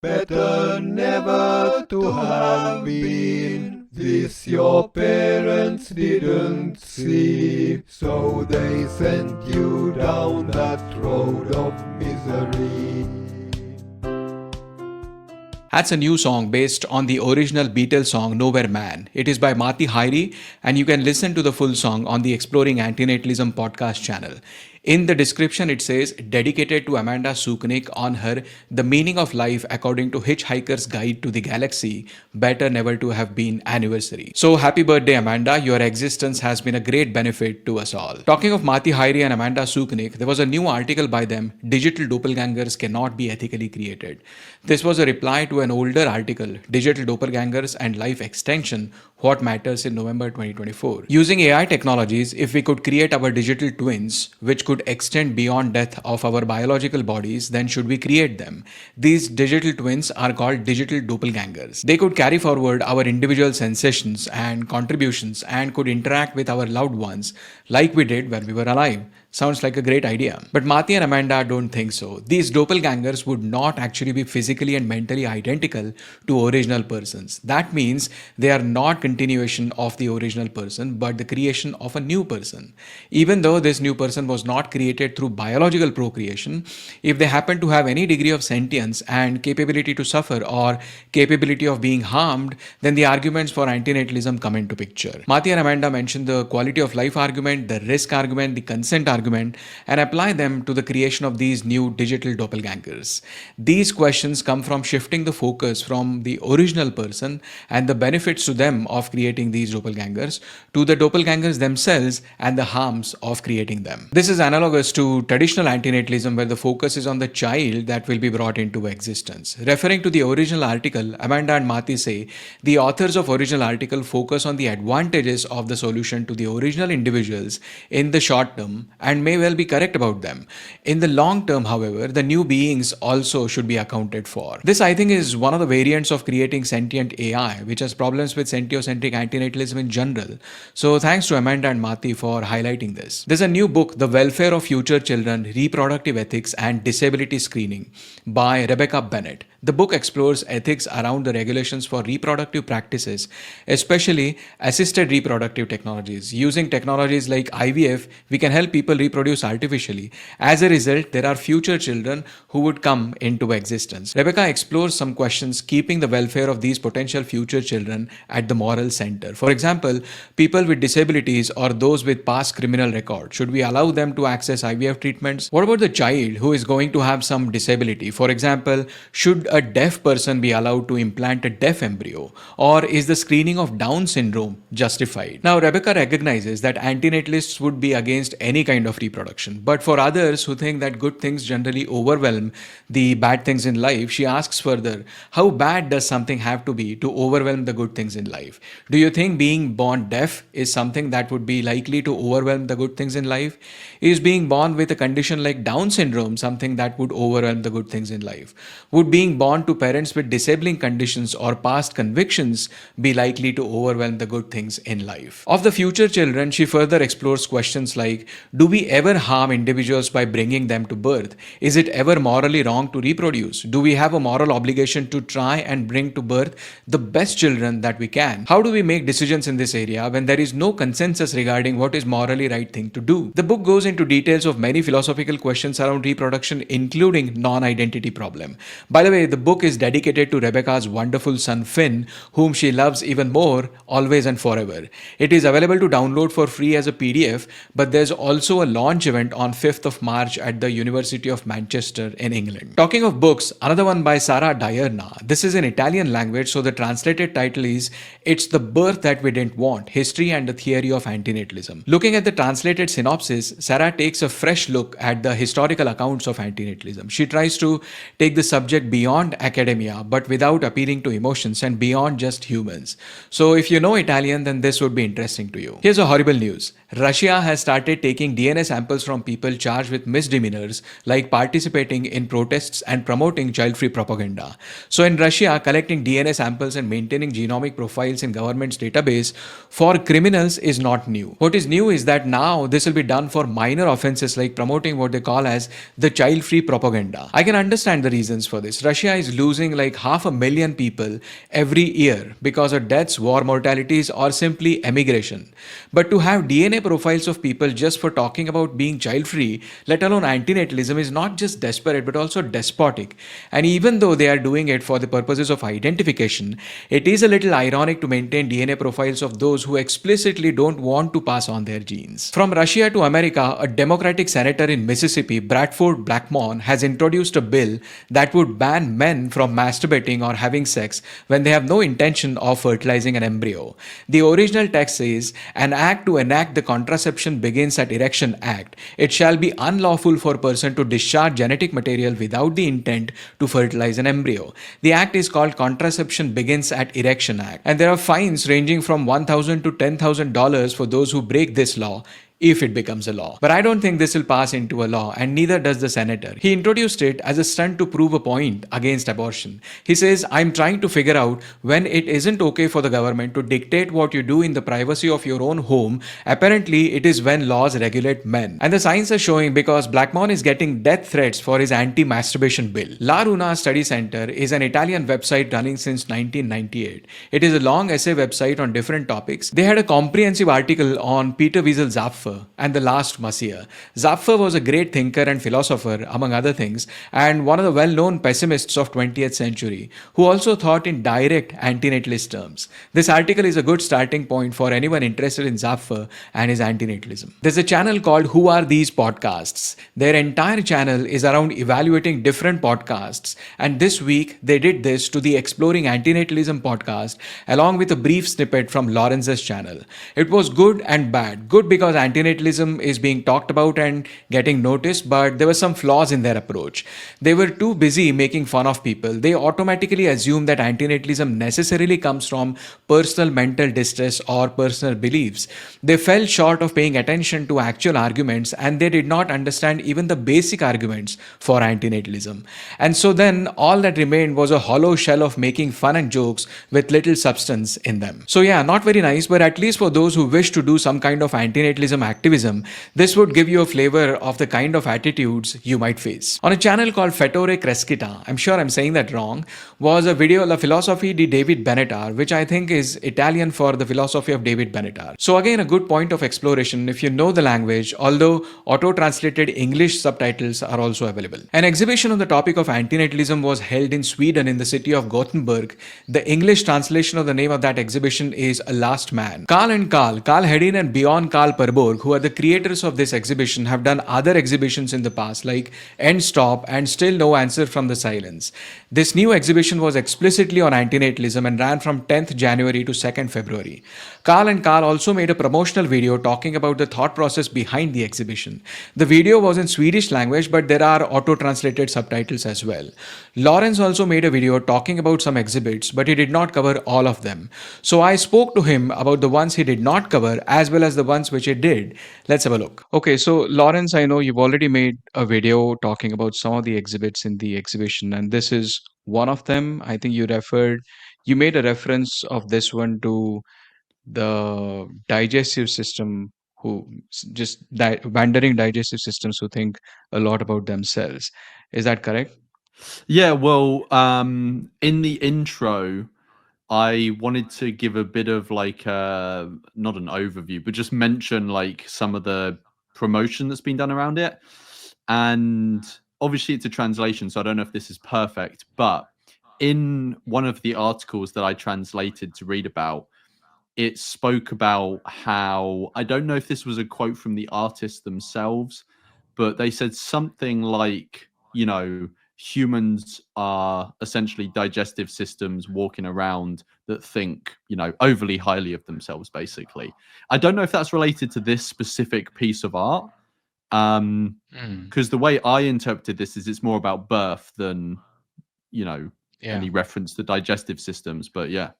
Better never to have been. This your parents didn't see, so they sent you down that road of misery. That's a new song based on the original Beatles song Nowhere Man. It is by Mati Hairi, and you can listen to the full song on the Exploring Antinatalism podcast channel. In the description, it says, dedicated to Amanda Suknik on her The Meaning of Life According to Hitchhiker's Guide to the Galaxy, Better Never to Have Been anniversary. So happy birthday, Amanda. Your existence has been a great benefit to us all. Talking of Mati Hairi and Amanda Suknik, there was a new article by them, Digital Doppelgängers Cannot Be Ethically Created. This was a reply to an older article, Digital Doppelgängers and Life Extension, What Matters in November 2024. Using AI technologies, if we could create our digital twins, which could extend beyond death of our biological bodies, then should we create them? These digital twins are called digital doppelgangers. They could carry forward our individual sensations and contributions and could interact with our loved ones like we did when we were alive. Sounds like a great idea. But Mati and Amanda don't think so. These doppelgangers would not actually be physically and mentally identical to original persons. That means they are not continuation of the original person, but the creation of a new person. Even though this new person was not created through biological procreation, if they happen to have any degree of sentience and capability to suffer or capability of being harmed, then the arguments for antinatalism come into picture. Mati and Amanda mention the quality of life argument, the risk argument, the consent argument, and apply them to the creation of these new digital doppelgangers. These questions come from shifting the focus from the original person and the benefits to them of creating these doppelgangers to the doppelgangers themselves and the harms of creating them. This is analogous to traditional antinatalism, where the focus is on the child that will be brought into existence. Referring to the original article, Amanda and Mati say the authors of original article focus on the advantages of the solution to the original individuals in the short term and may well be correct about them. In the long term, however, the new beings also should be accounted for. This, I think, is one of the variants of creating sentient AI, which has problems with sentiocentric antinatalism in general. So thanks to Amanda and Mati for highlighting this. There's a new book, The Welfare of Future Children, Reproductive Ethics and Disability Screening by Rebecca Bennett. The book explores ethics around the regulations for reproductive practices, especially assisted reproductive technologies. Using technologies like IVF, we can help people reproduce artificially. As a result, there are future children who would come into existence. Rebecca explores some questions keeping the welfare of these potential future children at the moral center. For example, people with disabilities or those with past criminal record. Should we allow them to access IVF treatments? What about the child who is going to have some disability? For example, should a deaf person be allowed to implant a deaf embryo? Or is the screening of Down syndrome justified? Now, Rebecca recognizes that antinatalists would be against any kind of reproduction. But for others who think that good things generally overwhelm the bad things in life, she asks further, how bad does something have to be to overwhelm the good things in life? Do you think being born deaf is something that would be likely to overwhelm the good things in life? Is being born with a condition like Down syndrome something that would overwhelm the good things in life? Would being born to parents with disabling conditions or past convictions be likely to overwhelm the good things in life? Of the future children, she further explores questions like, do we ever harm individuals by bringing them to birth? Is it ever morally wrong to reproduce? Do we have a moral obligation to try and bring to birth the best children that we can? How do we make decisions in this area when there is no consensus regarding what is morally right thing to do? The book goes into details of many philosophical questions around reproduction, including non-identity problem. By the way, the book is dedicated to Rebecca's wonderful son Finn, whom she loves even more, always and forever. It is available to download for free as a PDF, but there's also a launch event on 5th of March at the University of Manchester in England. Talking of books, another one by Sara Dierna. This is in Italian language, so the translated title is It's the Birth That We Didn't Want, History and the Theory of Antinatalism. Looking at the translated synopsis, Sarah takes a fresh look at the historical accounts of antinatalism. She tries to take the subject beyond academia, but without appealing to emotions and beyond just humans. So if you know Italian, then this would be interesting to you. Here's a horrible news. Russia has started taking DNA DNA samples from people charged with misdemeanors like participating in protests and promoting child free propaganda. So, in Russia, collecting DNA samples and maintaining genomic profiles in government's database for criminals is not new. What is new is that now this will be done for minor offenses like promoting what they call as the child free propaganda. I can understand the reasons for this. Russia is losing like 500,000 people every year because of deaths, war mortalities, or simply emigration. But to have DNA profiles of people just for talking about being child free, let alone antinatalism, is not just desperate but also despotic. And even though they are doing it for the purposes of identification, it is a little ironic to maintain DNA profiles of those who explicitly don't want to pass on their genes. From Russia to America, a Democratic senator in Mississippi, Bradford Blackmon, has introduced a bill that would ban men from masturbating or having sex when they have no intention of fertilizing an embryo. The original text says, "An act to enact the Contraception Begins at Erection Act. It shall be unlawful for a person to discharge genetic material without the intent to fertilize an embryo." The act is called Contraception Begins at Erection Act, and there are fines ranging from $1,000 to $10,000 for those who break this law if it becomes a law. But I don't think this will pass into a law, and neither does the senator. He introduced it as a stunt to prove a point against abortion. He says, "I'm trying to figure out when it isn't okay for the government to dictate what you do in the privacy of your own home. Apparently, it is when laws regulate men." And the signs are showing because Blackmon is getting death threats for his anti-masturbation bill. La Runa Study Center is an Italian website running since 1998. It is a long essay website on different topics. They had a comprehensive article on Peter Wessel Zapffe and the last Messiah. Zapffe was a great thinker and philosopher, among other things, and one of the well-known pessimists of 20th century, who also thought in direct antinatalist terms. This article is a good starting point for anyone interested in Zapffe and his antinatalism. There's a channel called Who Are These Podcasts? Their entire channel is around evaluating different podcasts, and this week they did this to the Exploring Antinatalism podcast along with a brief snippet from Lawrence's channel. It was good and bad. Good because antinatalism is being talked about and getting noticed, but there were some flaws in their approach. They were too busy making fun of people. They automatically assume that antinatalism necessarily comes from personal mental distress or personal beliefs. They fell short of paying attention to actual arguments, and they did not understand even the basic arguments for antinatalism. And so then all that remained was a hollow shell of making fun and jokes with little substance in them. So yeah, not very nice, but at least for those who wish to do some kind of antinatalism activism, this would give you a flavor of the kind of attitudes you might face. On a channel called Fettore Crescita, I'm sure I'm saying that wrong, was a video La Filosofia di David Benatar, which I think is Italian for the philosophy of David Benatar. So again, a good point of exploration if you know the language, although auto-translated English subtitles are also available. An exhibition on the topic of antinatalism was held in Sweden in the city of Gothenburg. The English translation of the name of that exhibition is A Last Man. Carl Hedin and Bjorn Karl Perborg, who are the creators of this exhibition, have done other exhibitions in the past like End Stop and Still No Answer from the Silence. This new exhibition was explicitly on antinatalism and ran from 10th January to 2nd February. Carl also made a promotional video talking about the thought process behind the exhibition. The video was in Swedish language, but there are auto-translated subtitles as well. Lawrence also made a video talking about some exhibits, but he did not cover all of them. So I spoke to him about the ones he did not cover as well as the ones which he did. Let's have a look. Okay, so Lawrence, I know you've already made a video talking about some of the exhibits in the exhibition, and this is one of them. I think you made a reference of this one to the digestive system wandering digestive systems who think a lot about themselves. Is that correct? Yeah, well, in the intro, I wanted to give a bit of like not an overview, but just mention like some of the promotion that's been done around it. And obviously it's a translation, so I don't know if this is perfect, but in one of the articles that I translated to read about, it spoke about how, I don't know if this was a quote from the artists themselves, but they said something like, humans are essentially digestive systems walking around that think, overly highly of themselves, basically. I don't know if that's related to this specific piece of art, because the way I interpreted this is it's more about birth than, any reference to digestive systems, but yeah.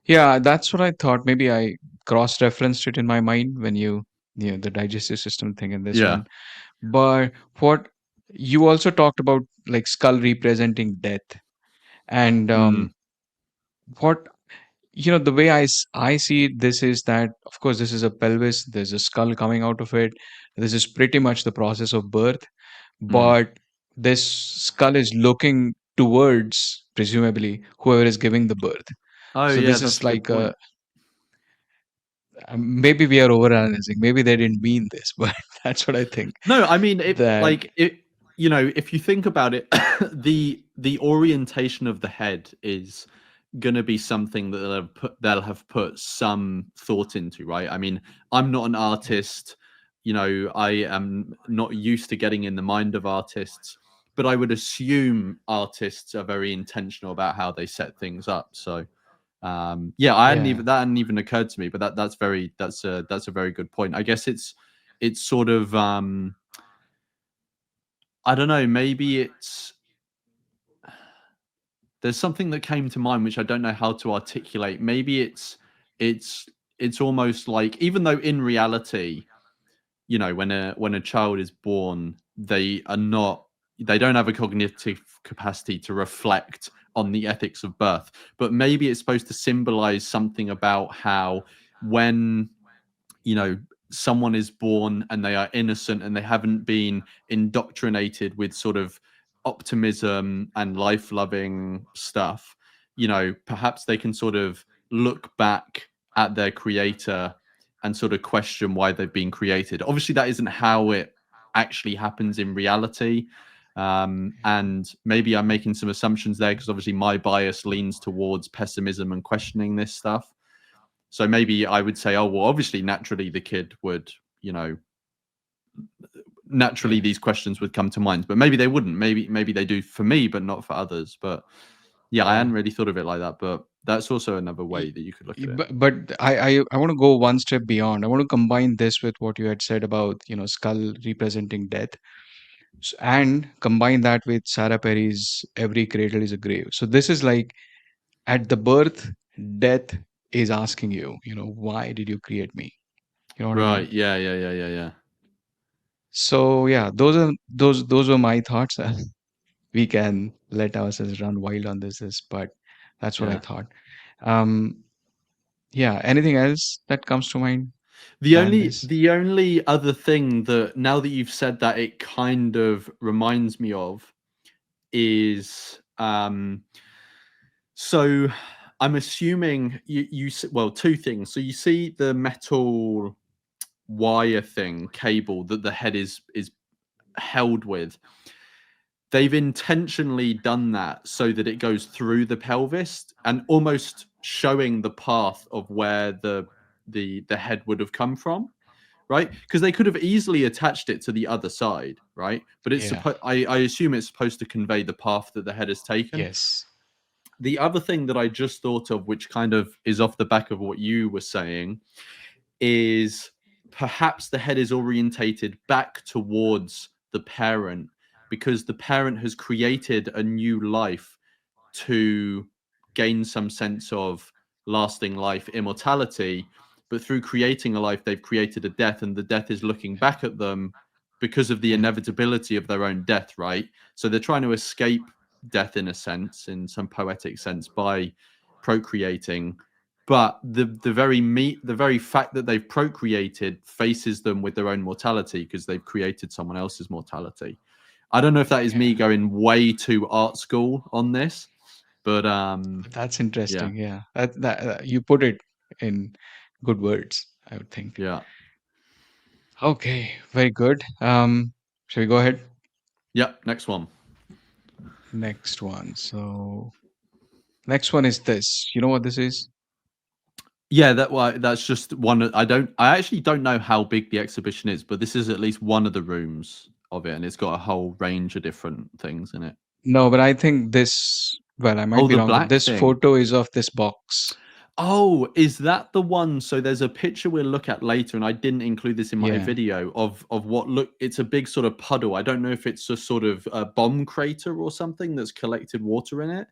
Yeah, that's what I thought. Maybe I cross-referenced it in my mind when you the digestive system thing in this Yeah. one. But what you also talked about, like skull representing death, and Mm. what the way I see this is that, of course, this is a pelvis, there's a skull coming out of it. This is pretty much the process of birth, Mm. but this skull is looking towards, presumably, whoever is giving the birth. Oh So yeah, this that's is a good like point. maybe we are overanalyzing. Maybe they didn't mean this, but that's what I think. No, I mean That if you think about it, the orientation of the head is gonna be something that they'll have put some thought into, right? I mean, I'm not an yeah, artist, I am not used to getting in the mind of artists, but I would assume artists are very intentional about how they set things up. So yeah, yeah, that hadn't even occurred to me, but that's a very good point. I guess it's sort of I don't know, maybe there's something that came to mind which I don't know how to articulate. Maybe it's it's almost like, even though in reality, when a child is born, they don't have a cognitive capacity to reflect on the ethics of birth, but maybe it's supposed to symbolize something about how, when you know someone is born and they are innocent and they haven't been indoctrinated with sort of optimism and life loving stuff, perhaps they can sort of look back at their creator and sort of question why they've been created. Obviously that isn't how it actually happens in reality, and maybe I'm making some assumptions there because obviously my bias leans towards pessimism and questioning this stuff. So maybe I would say, oh, well, obviously, naturally, the kid would, naturally yeah, these questions would come to mind, but maybe they wouldn't. Maybe they do for me, but not for others. But yeah, I yeah. hadn't really thought of it like that. But that's also another way that you could look at it. But I want to go one step beyond. I want to combine this with what you had said about skull representing death, and combine that with Sarah Perry's "Every Cradle is a Grave." So this is like, at the birth, death is asking you, why did you create me? You know what I mean? Right? Yeah, yeah, yeah, yeah, yeah, So yeah, those were my thoughts. We can let ourselves run wild on this, but that's what I yeah. thought. Um, yeah. Anything else that comes to mind The than only this? the only other thing that, now that you've said that, it kind of reminds me of is so I'm assuming well, two things. So you see the metal wire thing, cable that the head is held with. They've intentionally done that so that it goes through the pelvis and almost showing the path of where the head would have come from, right? Because they could have easily attached it to the other side, right? But Yeah. I assume it's supposed to convey the path that the head has taken. Yes. The other thing that I just thought of, which kind of is off the back of what you were saying, is perhaps the head is orientated back towards the parent because the parent has created a new life to gain some sense of lasting life, immortality. But through creating a life, they've created a death, and the death is looking back at them because of the Mm. inevitability of their own death, right? So they're trying to escape death in a sense, in some poetic sense, by procreating. But the very fact that they've procreated faces them with their own mortality because they've created someone else's mortality. I don't know if that is me Yeah. going way too art school on this, but That's yeah, interesting. Yeah. You put it in good words, I would think. yeah, Okay. Very good. Shall we go ahead? yeah. Next one. Next one. So next one is this. You know what this is? Yeah, that's just one. I actually don't know how big the exhibition is, but this is at least one of the rooms of it, and it's got a whole range of different things in it. No, but I think this, well, I might Oh, be the wrong, but black this thing. photo is of this box. Oh, is that the one? So there's a picture we'll look at later, and I didn't include this in my Yeah. video of what look. It's a big sort of puddle. I don't know if it's a sort of a bomb crater or something that's collected water in it,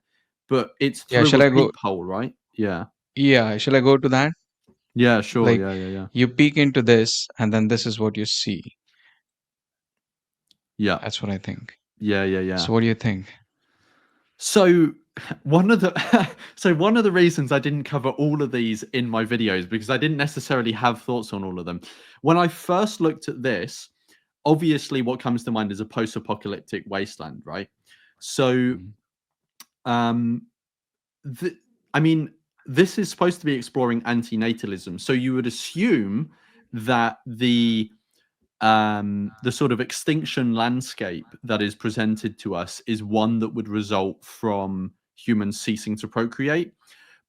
but it's Yeah. through Shall a I go? peephole, right? Yeah. Yeah. Shall I go to that? Yeah, sure. Like, Yeah, yeah, yeah. you peek into this, and then this is what you see. Yeah. That's what I think. Yeah, yeah, yeah. So, what do you think? So one of the one of the reasons I didn't cover all of these in my videos because I didn't necessarily have thoughts on all of them. When I first looked at this, obviously what comes to mind is a post-apocalyptic wasteland, right? So Mhm. um I mean, this is supposed to be exploring antinatalism. So you would assume that the sort of extinction landscape that is presented to us is one that would result from humans ceasing to procreate.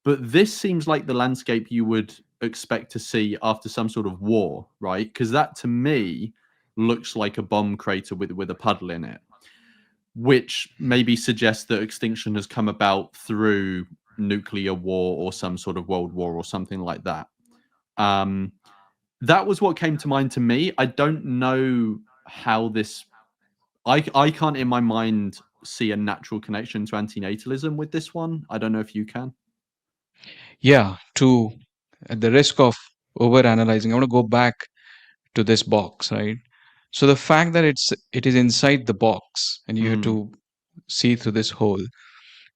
But this seems like the landscape you would expect to see after some sort of war, right? Because that to me looks like a bomb crater with a puddle in it, which maybe suggests that extinction has come about through nuclear war or some sort of world war or something like that. Um, that was what came to mind to me. I don't know how this. I can't in my mind see a natural connection to antinatalism with this one. I don't know if you can. Yeah, to at the risk of over analyzing, I want to go back to this box, right? So the fact that it is inside the box and you have Mm, to see through this hole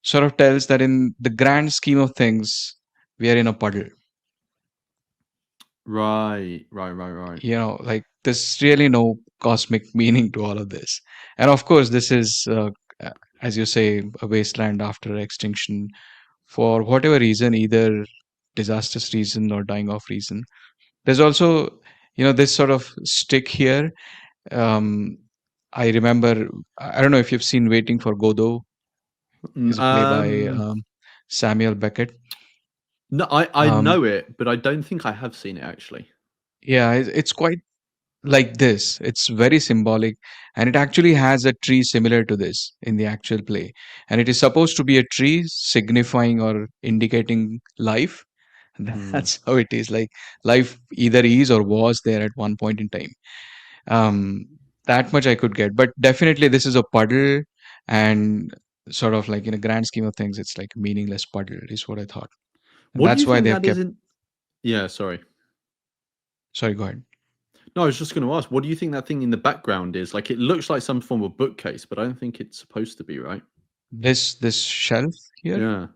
sort of tells that in the grand scheme of things, we are in a puddle. right, right, right, right. Like there's really no cosmic meaning to all of this. And of course, this is, as you say, a wasteland after extinction for whatever reason, either disastrous reason or dying off reason. There's also, this sort of stick here. Um, I remember, I don't know if you've seen Waiting for Godot, is a play by Samuel Beckett. No, I Um, know it, but I don't think I have seen it actually. yeah, it's quite like this. It's very symbolic, and it actually has a tree similar to this in the actual play. And it is supposed to be a tree signifying or indicating life. Mm. That's how it is. Like life either is or was there at one point in time. Um, that much I could get, but definitely this is a puddle, and sort of like in a grand scheme of things, it's like a meaningless puddle is what I thought, and What do you that's why think they have that kept. isn't? Yeah, sorry. Sorry, go ahead. No, I was just going to ask, what do you think that thing in the background is? Like, it looks like some form of bookcase, but I don't think it's supposed to be, right? This shelf here. Yeah.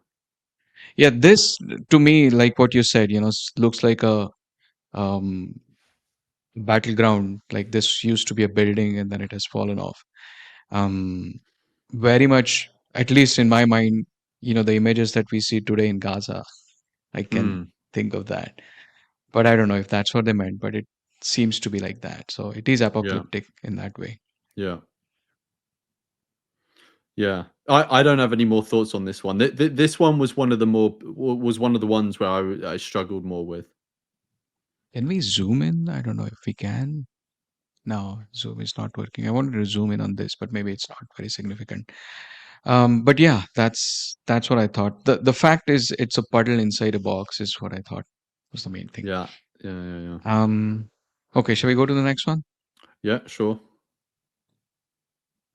Yeah, this to me, like what you said, looks like a um, battleground. Like this used to be a building and then it has fallen off. Um, Very much, at least in my mind, the images that we see today in Gaza, I can Mm. think of that. But I don't know if that's what they meant, but it seems to be like that. So it is Yeah. apocalyptic in that way. Yeah. Yeah. I don't have any more thoughts on this one. This one was one of the was one of the ones where I struggled more with. Can we zoom in? I don't know if we can. No, zoom is not working. I wanted to zoom in on this, but maybe it's not very significant. But yeah, that's what I thought. The fact is, it's a puddle inside a box is what I thought was the main thing. Yeah. Yeah. Yeah. Yeah. Um, okay, shall we go to the next one? Yeah. Sure.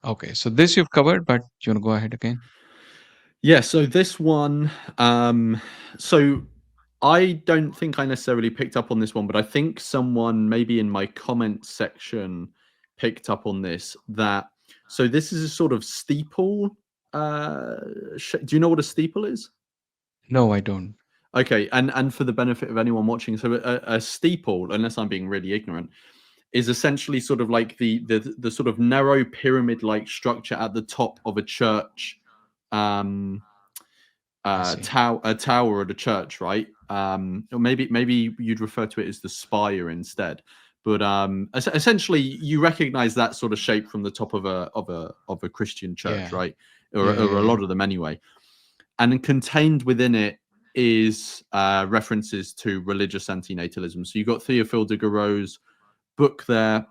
Okay, so this you've covered, but you want to go ahead again? Yeah, so this one, so I don't think I necessarily picked up on this one, but I think someone maybe in my comment section picked up on this. That so this is a sort of steeple. Do you know what a steeple is? No, I don't. Okay, and for the benefit of anyone watching, so a steeple, unless I'm being really ignorant, is essentially sort of like the sort of narrow pyramid like structure at the top of a church. Um, I see. a tower at a church, right? Or maybe you'd refer to it as the spire instead. But essentially, you recognize that sort of shape from the top of a Christian church, Yeah, right? yeah, Or yeah, a yeah. lot of them anyway. And contained within it is references to religious antinatalism. So you've got Théophile de Garot's book there.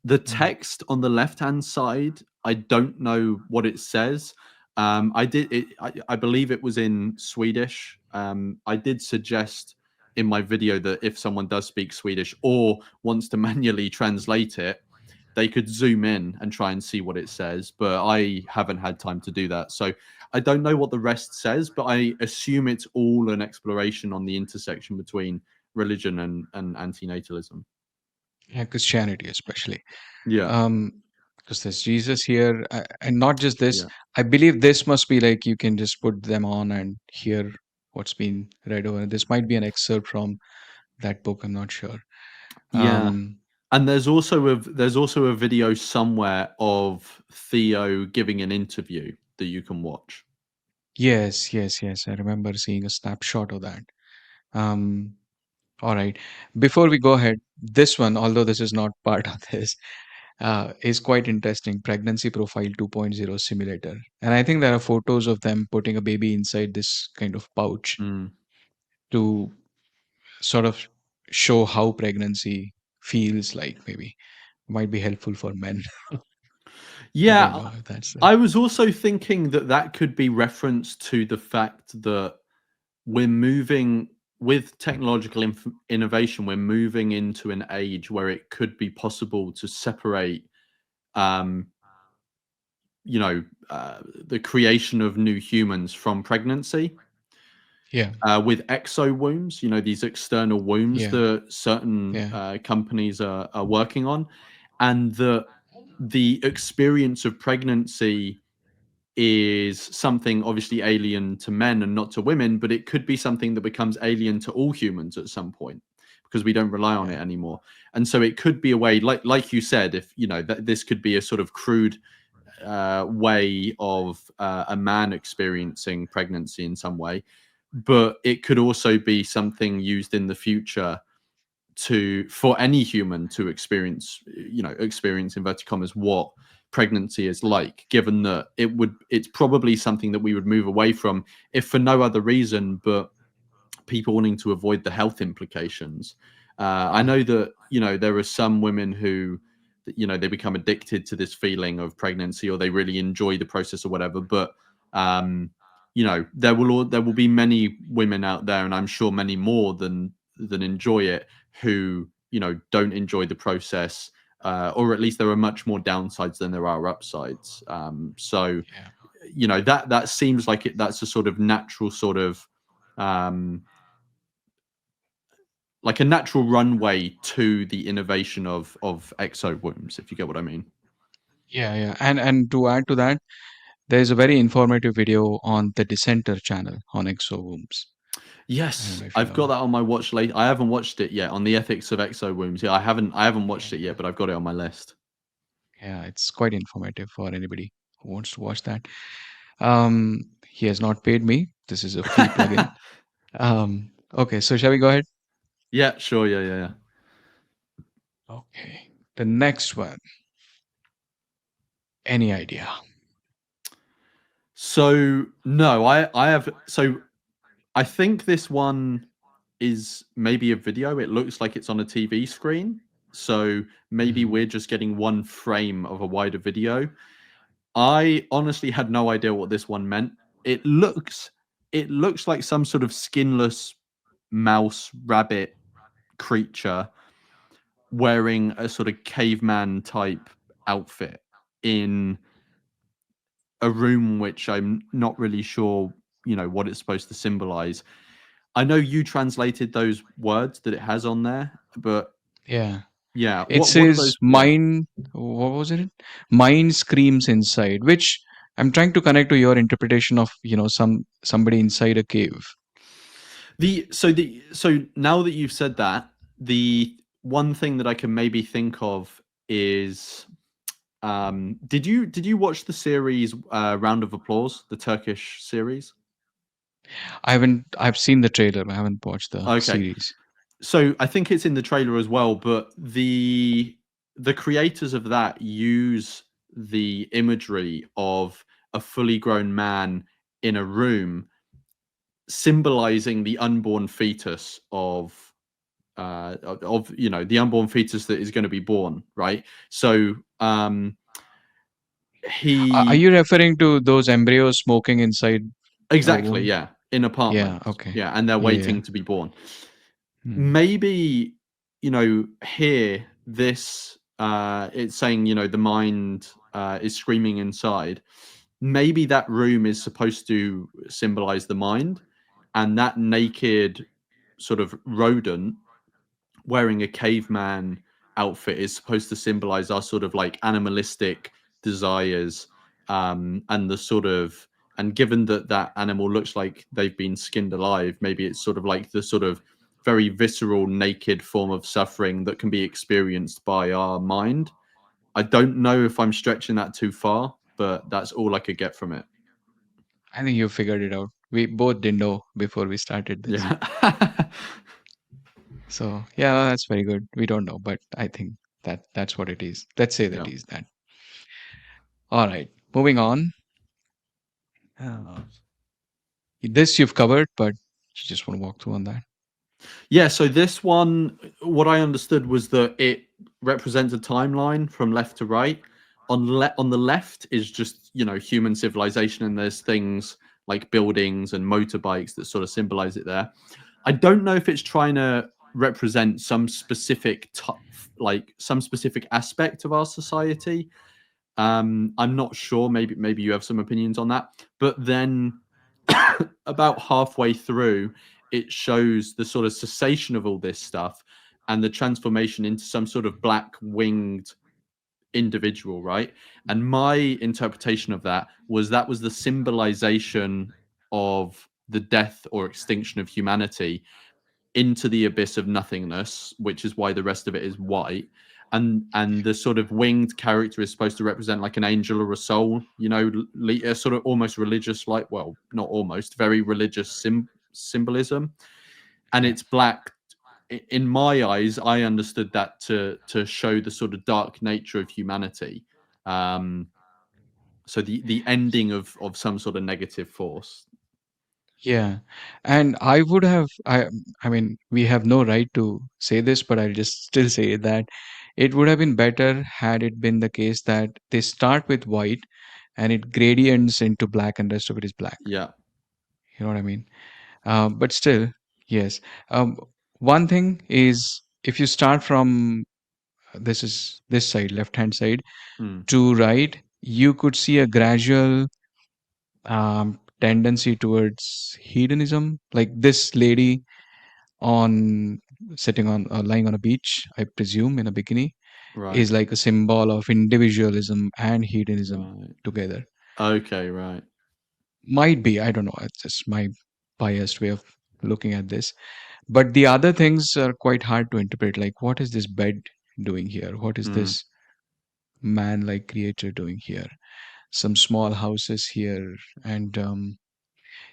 The Mhm. text on the left-hand side, I don't know what it says. I did it. I believe it was in Swedish. I did suggest in my video that if someone does speak Swedish or wants to manually translate it, they could zoom in and try and see what it says. But I haven't had time to do that, so I don't know what the rest says. But I assume it's all an exploration on the intersection between religion and antinatalism. Yeah, Christianity especially. Yeah, Because there's Jesus here, and not just this. yeah, I believe this must be like you can just put them on and hear what's been read over. This might be an excerpt from that book. I'm not sure. yeah. Um, And there's also a video somewhere of Theo giving an interview that you can watch. yes, yes, yes. I remember seeing a snapshot of that. Um, all right. Before we go ahead, this one, although this is not part of this, is quite interesting. Pregnancy Profile 2.0 simulator. And I think there are photos of them putting a baby inside this kind of pouch Mm. to sort of show how pregnancy feels like, maybe. Might be helpful for men. I don't Yeah, know if that's I was also thinking that that could be reference to the fact that we're moving with technological innovation. We're moving into an age where it could be possible to separate, um, you know, the creation of new humans from pregnancy. yeah, With exo wombs, these external wombs yeah, that certain yeah, companies are working on, and the experience of pregnancy is something obviously alien to men and not to women, but it could be something that becomes alien to all humans at some point because we don't rely on yeah, it anymore. And so it could be a way, like you said, if that this could be a sort of crude way of a man experiencing pregnancy in some way, but it could also be something used in the future for any human to experience inverted commas what pregnancy is like, given that it's probably something that we would move away from if for no other reason but people wanting to avoid the health implications. I yeah, know that there are some women who they become addicted to this feeling of pregnancy, or they really enjoy the process or whatever. But there will be many women out there, and I'm sure many more than enjoy it, who don't enjoy the process, or at least there are much more downsides than there are upsides. So yeah. that seems like that's a sort of natural sort of um, like a natural runway to the innovation of exo wombs, if you get what I mean. Yeah, yeah. And to add to that, there's a very informative video on the Dissenter channel on exowombs. I don't Yes, know if you I've got know. that on my watch list. I haven't watched it yet, on the ethics of exo wombs. Yeah, I haven't watched it Yeah, yet, but I've got it on my list. yeah, it's quite informative for anybody who wants to watch that. He has not paid me. This is a free plugin. Okay, so shall we go ahead? Yeah, sure. Yeah, yeah, yeah. Okay. The next one. Any idea? So no, I have. So I think this one is maybe a video. It looks like it's on a TV screen. So maybe Mhm. we're just getting one frame of a wider video. I honestly had no idea what this one meant. It looks it looks like some sort of skinless mouse rabbit creature wearing a sort of caveman type outfit in a room which I'm not really sure, what it's supposed to symbolize. I know you translated those words that it has on there, but Yeah. yeah, It what are says those? Yeah. mine, what was it? Mine screams inside, which I'm trying to connect to your interpretation of, somebody inside a cave. So now that you've said that, the one thing that I can maybe think of is, did you watch the series Round of Applause, the Turkish series? I've seen the trailer, I haven't watched the Okay. series. So I think it's in the trailer as well, but the creators of that use the imagery of a fully grown man in a room, symbolizing the unborn fetus of the unborn fetus that is going to be born, right? So Are he you referring to those embryos smoking inside a exactly, womb? yeah, in Yeah, apartments, okay. yeah, and they're Yeah, yeah. waiting to be born. Hmm. Maybe here this it's saying the mind is screaming inside. Maybe that room is supposed to symbolize the mind, and that naked sort of rodent wearing a caveman outfit is supposed to symbolize our sort of like animalistic desires, and the sort of, and given that that animal looks like they've been skinned alive, maybe it's sort of like the sort of very visceral naked form of suffering that can be experienced by our mind. I don't know if I'm stretching that too far, but that's all I could get from it. I think you figured it out. We both didn't know before we started this. Yeah. So yeah, that's very good. We don't know, but I think that's what it is. Let's say that Yeah. is that. All right, moving on. Uh, this you've covered, but you just want to walk through on that. Yeah, so this one, what I understood was that it represents a timeline from left to right. On the left is just, you know, human civilization, and there's things like buildings and motorbikes that sort of symbolize it there. I don't know if it's trying to represent some specific like some specific aspect of our society. I'm not sure. Maybe you have some opinions on that. But then about halfway through, it shows the sort of cessation of all this stuff and the transformation into some sort of black winged individual, right? And my interpretation of that was the symbolization of the death or extinction of humanity into the abyss of nothingness, which is why the rest of it is white. And the sort of winged character is supposed to represent like an angel or a soul, you know, a sort of almost religious, like, well, not almost, very religious symbolism. And Yeah. it's black. In my eyes, I understood that to show the sort of dark nature of humanity. Um, so the ending of some sort of negative force. Yeah. And I would have I mean, we have no right to say this, but I'll just still say that it would have been better had it been the case that they start with white and it gradients into black and rest of it is black. Yeah. You know what I mean? But still, yes. Um, One thing is if you start from this side, left hand side Mm, to right, you could see a gradual tendency towards hedonism. Like this lady on sitting on lying on a beach, I presume in a bikini, right. is like a symbol of individualism and hedonism Right. together. Okay. Right. Might be, I don't know. It's just my biased way of looking at this. But the other things are quite hard to interpret. Like, what is this bed doing here? What is Mm, this man like creature doing here? Some small houses here. And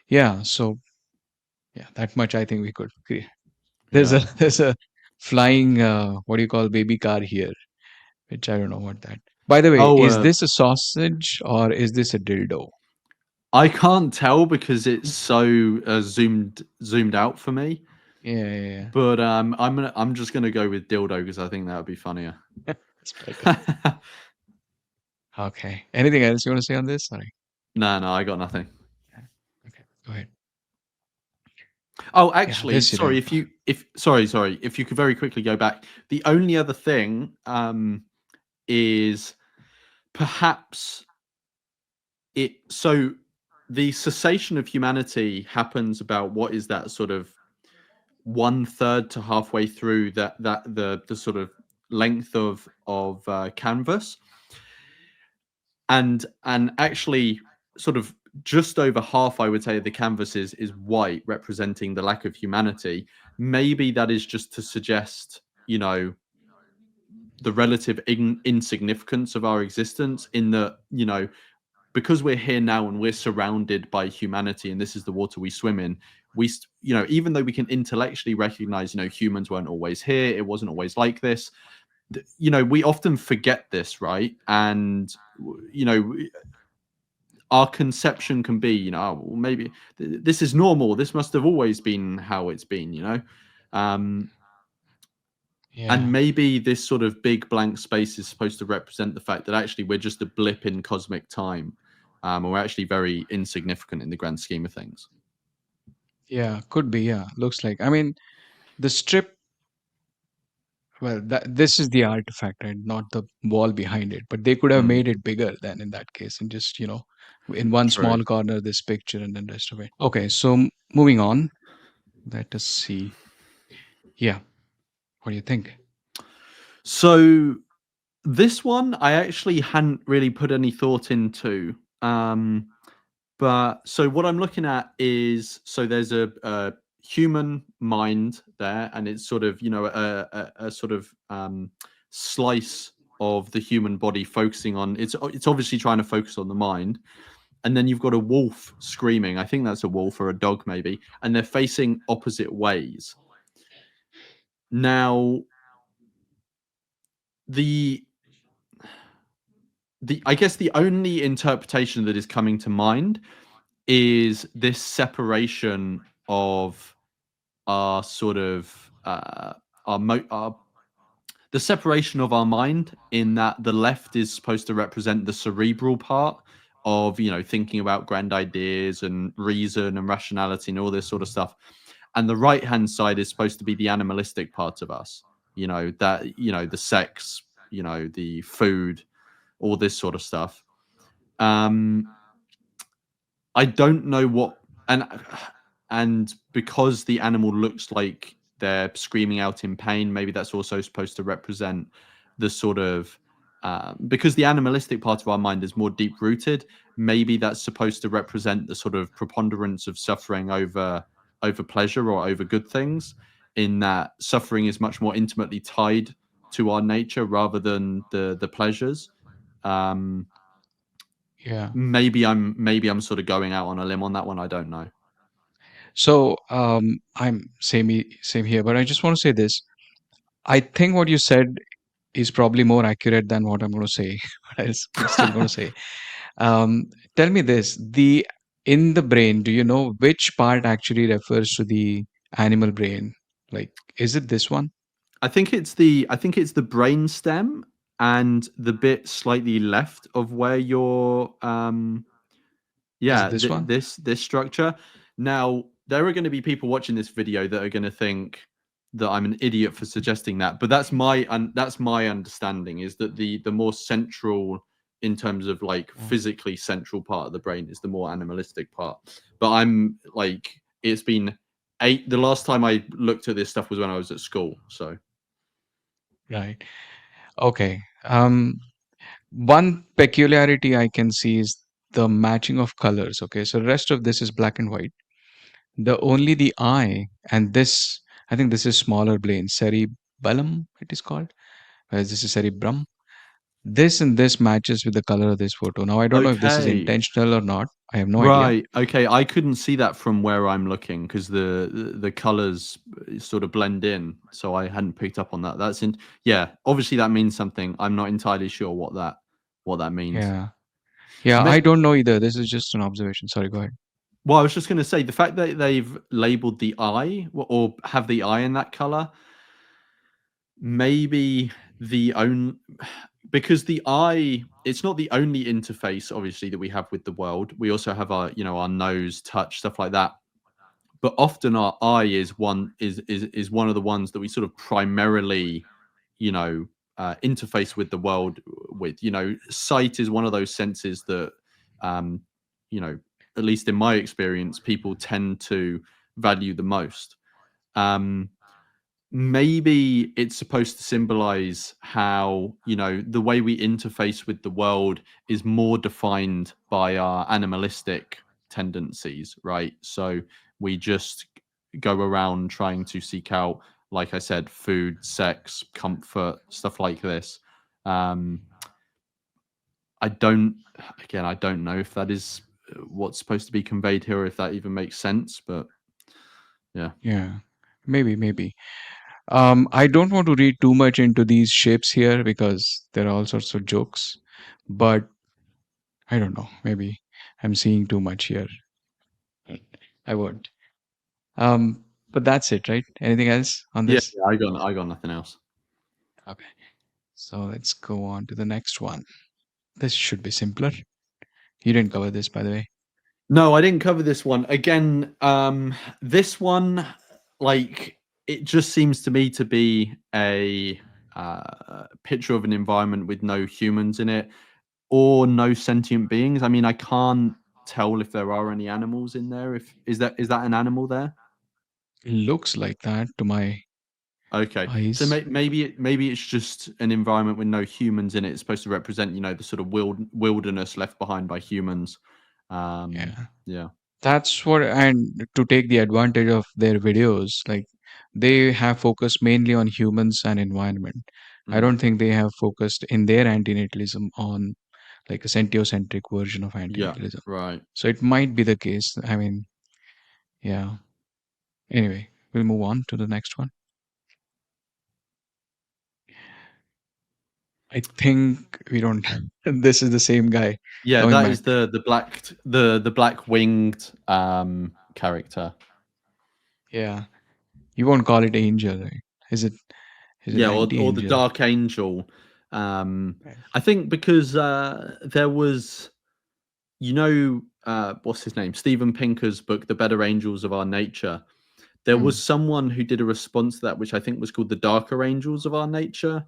yeah, so yeah, that much I think we could create. There's yeah. a there's a flying what do you call baby car here, which I don't know what that. By the way, Oh, is this a sausage or is this a dildo? I can't tell because it's so zoomed out for me. Yeah, yeah, But I'm just gonna go with dildo because I think that would be funnier. yeah. It's better. Okay. Anything else you want to say on this? Sorry. No, I got nothing. Yeah. Okay, go ahead. Oh, Yeah, actually, this you sorry didn't. if sorry, if you could very quickly go back. The only other thing is perhaps it so the cessation of humanity happens about, what is that, sort of one third to halfway through the sort of length of canvas, and actually sort of just over half, I would say, the canvas is white, representing the lack of humanity. Maybe that is just to suggest, you know, the relative insignificance of our existence, in that, you know, because we're here now and we're surrounded by humanity and this is the water we swim in, you know, even though we can intellectually recognize, you know, humans weren't always here, it wasn't always like this, you know, we often forget this, right? And you know, our conception can be, you know, oh, well, maybe this is normal, this must have always been how it's been, you know. um and Yeah. maybe this sort of big blank space is supposed to represent the fact that actually we're just a blip in cosmic time, and we're actually very insignificant in the grand scheme of things. Yeah, could be. Yeah, looks like. I mean, the strip, well, this is the artifact, right? Not the wall behind it. But they could have Mm, made it bigger than in that case and just, in one true. small corner, this picture and then rest of it. Okay, so moving on. Let us see. Yeah. What do you think? So this one I actually hadn't really put any thought into. But so what I'm looking at is, so there's a human mind there, and it's sort of, a sort of slice of the human body focusing on, it's obviously trying to focus on the mind. And then you've got a wolf screaming. I think that's a wolf or a dog maybe, and they're facing opposite ways. Now the I guess the only interpretation that is coming to mind is this separation of our sort of our the separation of our mind, in that the left is supposed to represent the cerebral part of, thinking about grand ideas and reason and rationality and all this sort of stuff, and the right hand side is supposed to be the animalistic part of us, that, the sex, the food, all this sort of stuff. um I don't know what, and because the animal looks like they're screaming out in pain, maybe that's also supposed to represent the sort of, because the animalistic part of our mind is more deep rooted. Maybe that's supposed to represent the sort of preponderance of suffering over pleasure or over good things. In that suffering is much more intimately tied to our nature rather than the pleasures. Um, Yeah. maybe I'm sort of going out on a limb on that one. I don't know. So I'm same here, but I just want to say this. I think what you said is probably more accurate than what I'm going to say, but still going to say. Um, Tell me this: the in the brain, do you know which part actually refers to the animal brain? Like, is it this one? I think it's the brain stem and the bit slightly left of where your Is it yeah, this one? this structure. Now, there are going to be people watching this video that are going to think that I'm an idiot for suggesting that, but that's my understanding, is that the more central, in terms of like Mm. physically central part of the brain, is the more animalistic part. But I'm like, it's been eight. The last time I looked at this stuff was when I was at school. So Right. Okay. One peculiarity I can see is the matching of colors. Okay, so the rest of this is black and white. The eye and this, I think this is smaller brain, cerebellum, it is called. Whereas this is cerebrum. This and this matches with the color of this photo. Now I don't know if this is okay. intentional or not. I have no idea. Right. Okay. I couldn't see that from where I'm looking because the colors sort of blend in, so I hadn't picked up on that. That's in. Yeah. Obviously, that means something. I'm not entirely sure what that means. Yeah. Yeah, I Ma- don't know either. This is just an observation. Sorry, go ahead. Well, I was just going to say the fact that they've labeled the eye, or have the eye in that color, maybe the own because the eye, it's not the only interface obviously that we have with the world. We also have our, our nose, touch, stuff like that. But often our eye is one of the ones that we sort of primarily, you know interface with the world with. Sight is one of those senses that, um you know at least in my experience, people tend to value the most. um Maybe it's supposed to symbolize how, the way we interface with the world is more defined by our animalistic tendencies, right? So we just go around trying to seek out, like I said, food, sex, comfort, stuff like this. um I don't know if that is what's supposed to be conveyed here, or if that even makes sense, but yeah. Yeah, maybe. I don't want to read too much into these shapes here because there are all sorts of jokes, but I don't know. Maybe I'm seeing too much here. I won't. But that's it, right? Anything else on Yeah, this? I got nothing else. Okay. So let's go on to the next one. This should be simpler. You didn't cover this, by the way. No, I didn't cover this one. Again, this one, like, it just seems to me to be a picture of an environment with no humans in it, or no sentient beings. I mean, I can't tell if there are any animals in there. If is that an animal there? Looks like that to my Okay, so eyes. maybe it's just an environment with no humans in it. It's supposed to represent, you know, the sort of wilderness left behind by humans. Yeah. Yeah. That's what, and to take the advantage of their videos, like they have focused mainly on humans and environment. I Mm. don't think they have focused in their antinatalism on like a sentiocentric version of Yeah. antinatalism. Right. So it might be the case. I mean, yeah. Anyway, we'll move on to the next one. I think we don't. This is the same guy Yeah, coming that back. is the black winged character. Yeah, you won't call it angel, right? Is it? Is it Yeah, or the anti-angel? dark angel. Right. I think because there was, you know, what's his name? Steven Pinker's book, The Better Angels of Our Nature. There was Hmm. someone who did a response to that, which I think was called The Darker Angels of Our Nature.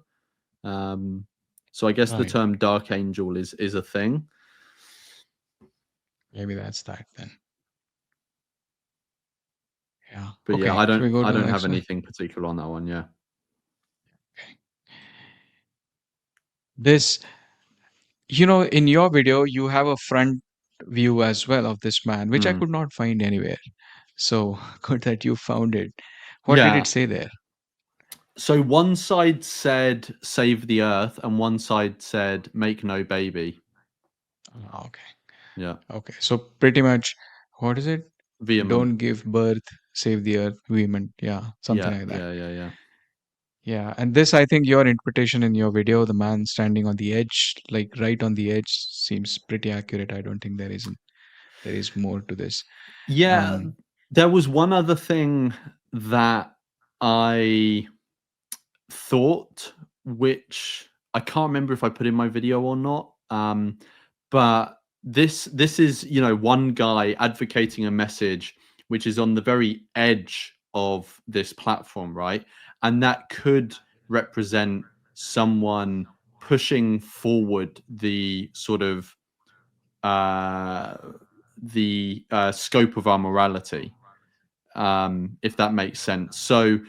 Um, so I guess the Right. term dark angel is a thing. Maybe that's that then. Yeah. But yeah, Okay. Should we go I to the don't have next one? anything particular on that one. Yeah. Okay. This, in your video, you have a front view as well of this man, which I Mm. could not find anywhere. So good that you found it. What did it Yeah. say there? So one side said save the earth, and one side said make no baby. Okay. Yeah. Okay. So pretty much, what is it? Vehement. Don't give birth, save the earth, women. Yeah, something Yeah. like that. Yeah. Yeah. Yeah. Yeah, and this, I think, your interpretation in your video, the man standing on the edge, like right on the edge, seems pretty accurate. I don't think there is more to this. Yeah. Um, There was one other thing that I thought, which I can't remember if I put in my video or not. But this is, you know, one guy advocating a message which is on the very edge of this platform, right? And that could represent someone pushing forward the sort of uh scope of our morality, if that makes sense. So,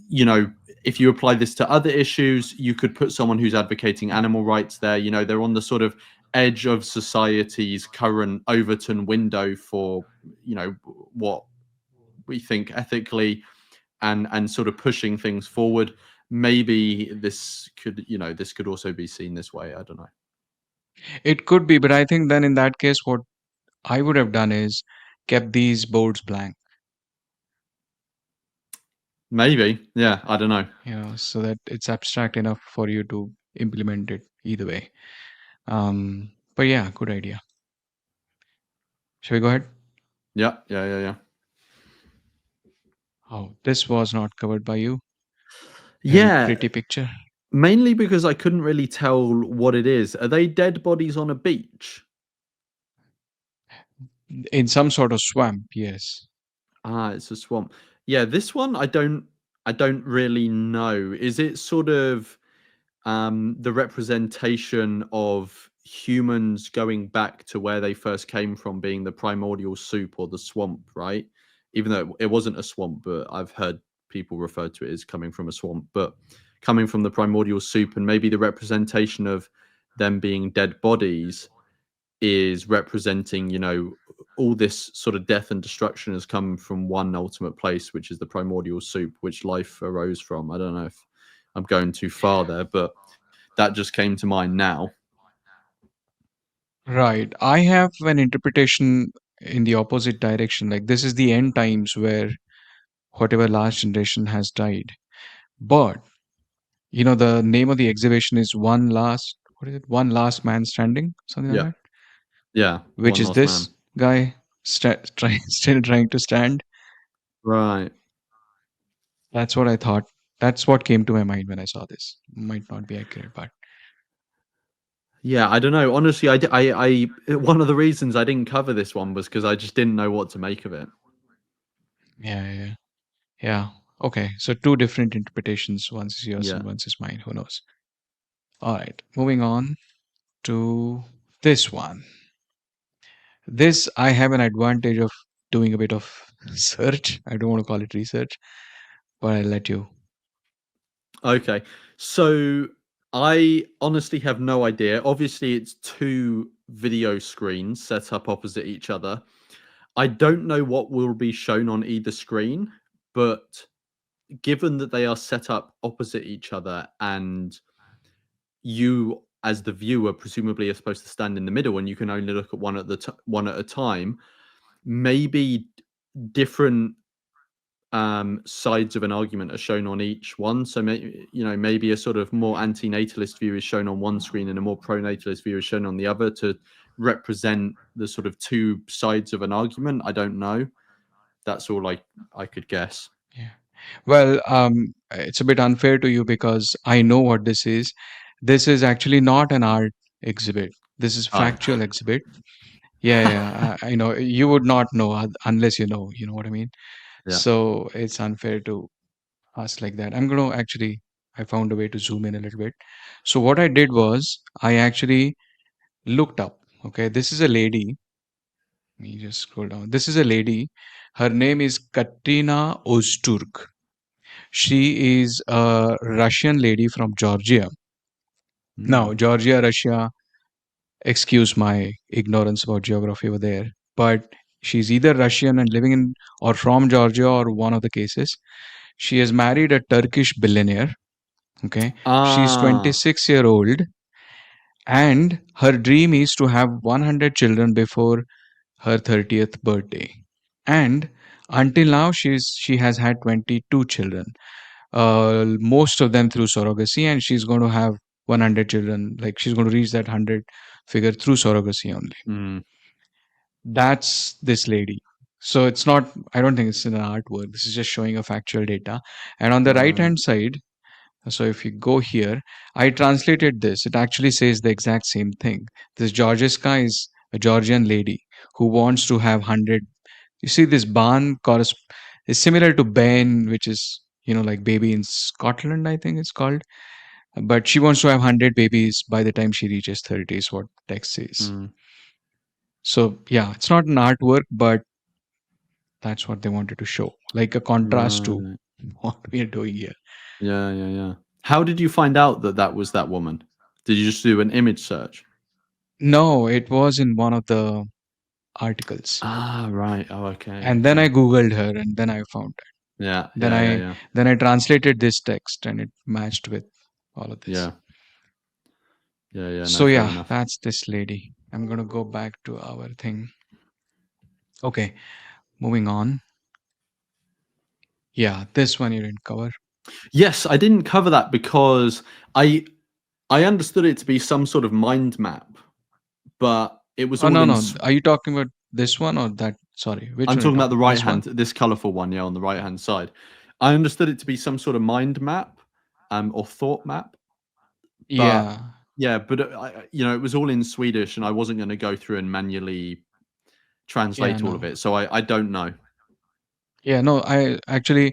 you know, if you apply this to other issues, you could put someone who's advocating animal rights there. You know, they're on the sort of edge of society's current Overton window for, you know, what we think ethically, and sort of pushing things forward. Maybe this could, you know, this could also be seen this way. I don't know. it could be, but I think then in that case, what I would have done is kept these boards blank, Maybe, yeah, I don't know. so that it's abstract enough for you to implement it either way. But yeah, good idea. Shall we go ahead? Yeah, yeah, yeah, yeah. Oh, this was not covered by you. Very Yeah, pretty picture. mainly because I couldn't really tell what it is. Are they dead bodies on a beach? In some sort of swamp, yes. Ah, it's a swamp. Yeah, this one I don't really know. Is it sort of the representation of humans going back to where they first came from, being the primordial soup or the swamp, right? Even though it wasn't a swamp, but I've heard people refer to it as coming from a swamp, but coming from the primordial soup, and maybe the representation of them being dead bodies is representing, you know, all this sort of death and destruction has come from one ultimate place, which is the primordial soup, which life arose from. I don't know if I'm going too far there, but that just came to mind now. Right. I have an interpretation in the opposite direction. Like this is the end times where whatever last generation has died. But, the name of the exhibition is what is it? One Last Man Standing, something like Yeah, that. yeah, Which one is lost man. this guy still trying to stand. Right. That's what I thought. That's what came to my mind when I saw this. Might not be accurate, but Yeah, I don't know. Honestly, one of the reasons I didn't cover this one was because I just didn't know what to make of it. yeah, yeah, yeah. Yeah. Okay. So two different interpretations. Once is yours Yeah. and once is mine. Who knows? All right. Moving on to this one. This, I have an advantage of doing a bit of search. I don't want to call it research, but I'll let you. Okay. So I honestly have no idea. Obviously, it's two video screens set up opposite each other. I don't know what will be shown on either screen, but given that they are set up opposite each other and you as the viewer presumably are supposed to stand in the middle and you can only look at one at a time, maybe different sides of an argument are shown on each one. So maybe a sort of more anti-natalist view is shown on one screen and a more pro-natalist view is shown on the other to represent the sort of two sides of an argument. I don't know. That's all I could guess. Yeah. Well, it's a bit unfair to you because I know what this is. This is actually not an art exhibit. This is Oh. factual exhibit. Yeah, yeah, I know. You would not know unless you know. You know what I mean? Yeah. So it's unfair to ask like that. I'm going to actually, I found a way to zoom in a little bit. So what I did was I actually looked up. Okay, this is a lady. Let me just scroll down. This is a lady. Her name is Katrina Ozturk. She is a Russian lady from Georgia. Now, Mm. Georgia, Russia, excuse my ignorance about geography over there, but she's either Russian and living in or from Georgia or one of the cases. She has married a Turkish billionaire. Okay. She's Ah. 26-year-old and her dream is to have 100 children before her 30th birthday. And until now, she has had 22 children, most of them through surrogacy, and she's going to have 100 children. Like she's going to reach that 100 figure through surrogacy only. Mm. That's this lady. So it's not, I don't think it's an artwork. This is just showing a factual data. And on the right Right. hand side, so if you go here, I translated this. It actually says the exact same thing. This Georgiska is a Georgian lady who wants to have 100. You see, this Ban is similar to Ben, which is, like baby in Scotland, I think it's called. But she wants to have 100 babies by the time she reaches 30, is what text says. Mm. So, yeah, it's not an artwork, but that's what they wanted to show, like a contrast to Right. what we are doing here. Yeah, yeah, yeah. How did you find out that that was that woman? Did you just do an image search? No, it was in one of the articles. Ah, right. Oh, okay, And then I okay. Googled her and then I found it. Yeah, Then yeah, yeah, I yeah. then I translated this text and it matched with all of this. Yeah. Yeah, yeah, no, So fair yeah, enough. that's this lady. I'm gonna go back to our thing. Okay, moving on. Yeah, this one you didn't cover. Yes, I didn't cover that because I I understood it to be some sort of mind map, but it was Oh all no in no. Are you talking about this one or that? Sorry, which I'm one are you talking about talking the about? right This one? hand, this colorful one, yeah, on the right hand side. I understood it to be some sort of mind map, or thought map, but Yeah, yeah, but it was all in Swedish, and I wasn't going to go through and manually yeah, translate all of no. it, so I don't know. Yeah, no, I actually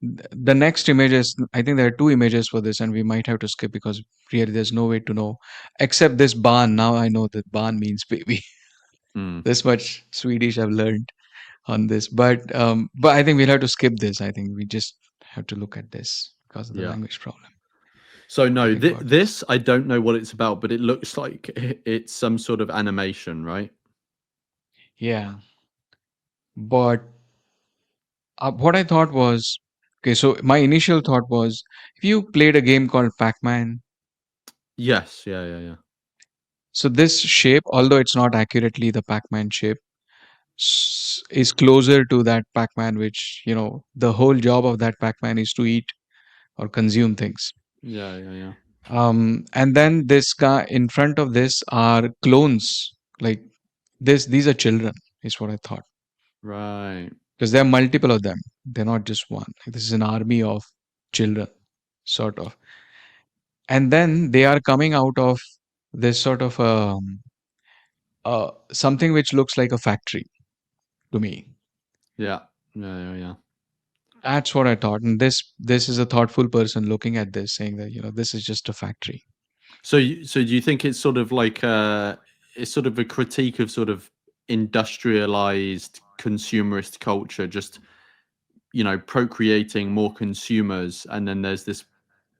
the next images, I think there are two images for this, and we might have to skip because really there's no way to know except this barn. Now I know that barn means baby. Mm, This much Swedish I've learned on this, but I think we'll have to skip this. I think we just have to look at this because of the yeah. language problem. So What do you no, think about this? this I don't know what it's about, but it looks like it's some sort of animation, right? Yeah, but what I thought was okay. So my initial thought was if you played a game called Pac-Man. Yes, yeah, yeah, yeah, So this shape, although it's not accurately the Pac-Man shape, is closer to that Pac-Man, which, the whole job of that Pac-Man is to eat or consume things. yeah, yeah, yeah. And then this guy in front of this are clones. Like these are children, is what I thought. Right. Because there are multiple of them. They're not just one. Like this is an army of children, sort of. And then they are coming out of this sort of something which looks like a factory to me. Yeah, yeah, yeah, yeah. That's what I thought. And this is a thoughtful person looking at this, saying that, this is just a factory. So do you think it's sort of like it's sort of a critique of sort of industrialized consumerist culture, just procreating more consumers, and then there's this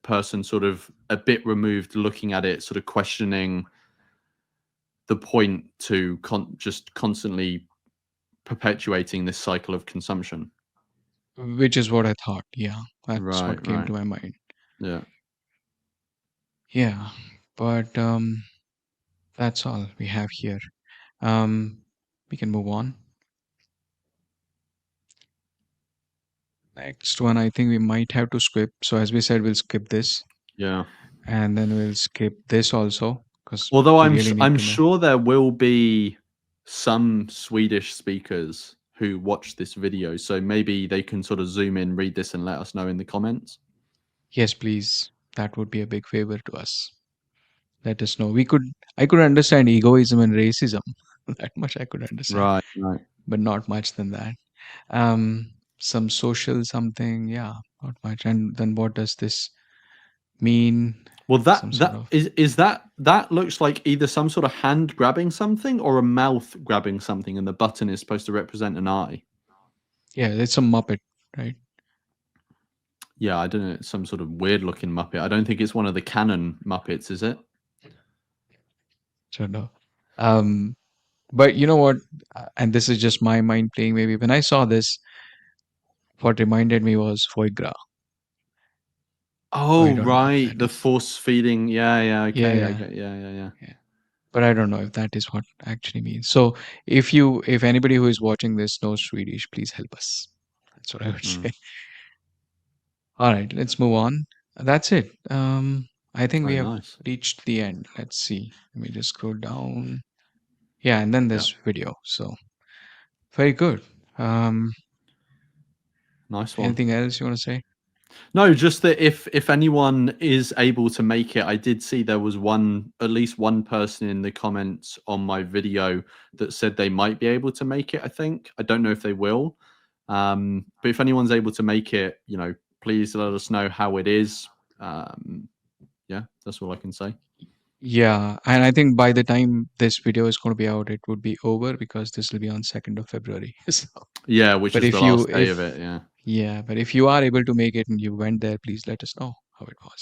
person sort of a bit removed looking at it, sort of questioning the point to just constantly perpetuating this cycle of consumption. Which is what I thought. Yeah, that's Right, what came right. to my mind. Yeah. Yeah, but that's all we have here. We can move on. Next one, I think we might have to skip. So as we said, we'll skip this, Yeah. and then we'll skip this also because Although we really need I'm to know. sure there will be some Swedish speakers who watch this video, so maybe they can sort of zoom in, read this, and let us know in the comments. Yes, please. That would be a big favor to us. Let us know. I could understand egoism and racism. That much I could understand, Right, right. but not much than that. Some social something, yeah, not much. And then what does this mean? Well, Some sort of, that looks like either some sort of hand grabbing something or a mouth grabbing something, and the button is supposed to represent an eye. yeah, it's a Muppet, right? Yeah, I don't know. It's some sort of weird looking Muppet. I don't think it's one of the canon Muppets, is it? So no. Um, but you know what? And this is just my mind playing. Maybe when I saw this, what reminded me was foie gras. So I Oh, don't know if right. that The is. force feeding. Yeah, yeah. Yeah, Okay. I yeah, get. Yeah, yeah, yeah. yeah. But I don't know if that is what actually means. So if anybody who is watching this knows Swedish, please help us. That's what I would Mm. say. All right, let's move on. That's it. I think we Very have nice. reached the end. Let's see. Let me just scroll down. Yeah, and then Yeah. this video. So very good. Um, Nice one. anything else you want to say? No, just that if anyone is able to make it, I did see there was at least one person in the comments on my video that said they might be able to make it. I think I don't know if they will, but if anyone's able to make it, please let us know how it is. Yeah, that's all I can say. Yeah, and I think by the time this video is going to be out, it would be over because this will be on 2nd of February. So, Yeah, which but is the if you last day if of it. Yeah. yeah, but if you are able to make it and you went there, please let us know how it was.